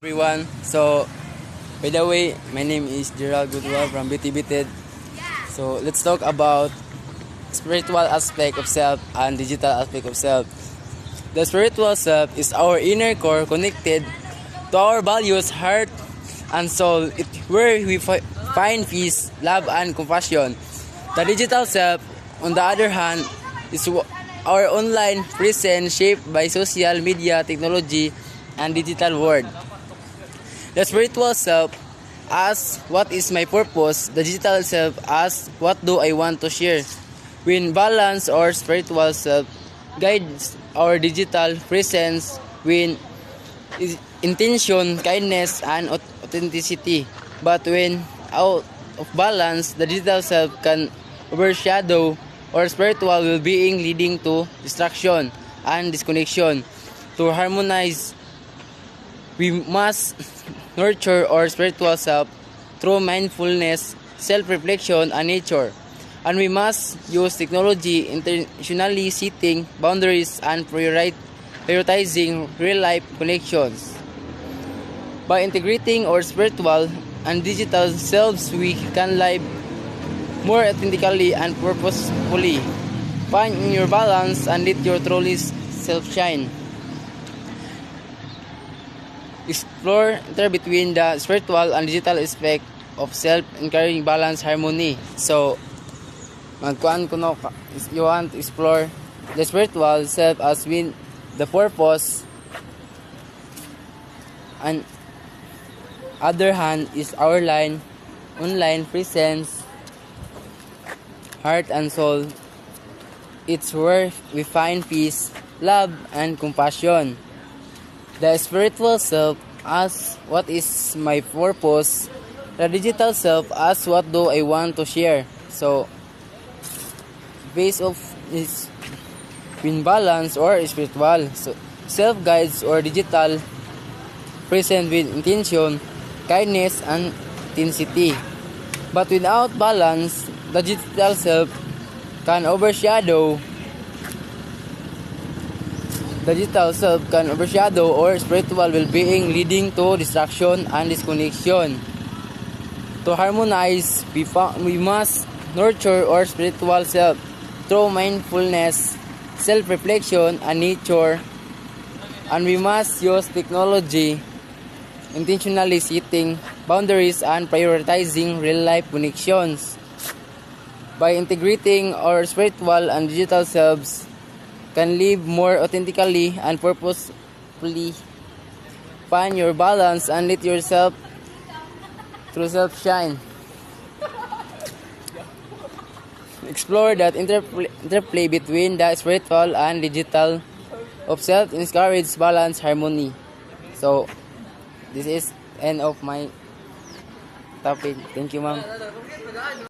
Everyone, so by the way, my name is Gerald Gudwa from BTBTED. So let's talk about spiritual aspect of self and digital aspect of self. The spiritual self is our inner core connected to our values, heart, and soul. It where we find peace, love, and compassion. The digital self, on the other hand, is our online presence shaped by social media, technology, and digital world. The spiritual self asks, what is my purpose? The digital self asks, what do I want to share? When balance, our spiritual self guides our digital presence when intention, kindness, and authenticity. But when out of balance, the digital self can overshadow our spiritual well-being, leading to distraction and disconnection. To harmonize, we must nurture our spiritual self through mindfulness, self-reflection, and nature. And we must use technology intentionally, setting boundaries and prioritizing real-life connections. By integrating our spiritual and digital selves, we can live more authentically and purposefully. Find your balance and let your truly self shine. Explore between the spiritual and digital aspect of self, encouraging balance, harmony. So, magkuan ko no, you want to explore the spiritual self as with the purpose, and other hand is our online presence, heart and soul. It's where we find peace, love, and compassion. The spiritual self asks, what is my purpose? The digital self asks, what do I want to share? So, base of is in balance or spiritual. So, self guides or digital present with intention, kindness, and intensity. But without balance, the digital self can overshadow our spiritual well-being, leading to distraction and disconnection. To harmonize, we must nurture our spiritual self through mindfulness, self-reflection, and nature. And we must use technology intentionally, setting boundaries and prioritizing real-life connections. By integrating our spiritual and digital selves, can live more authentically and purposefully. Find your balance and let yourself through self shine. Explore that interplay between the spiritual and digital of self, encourage balance, harmony. So, this is end of my topic. Thank you, ma'am.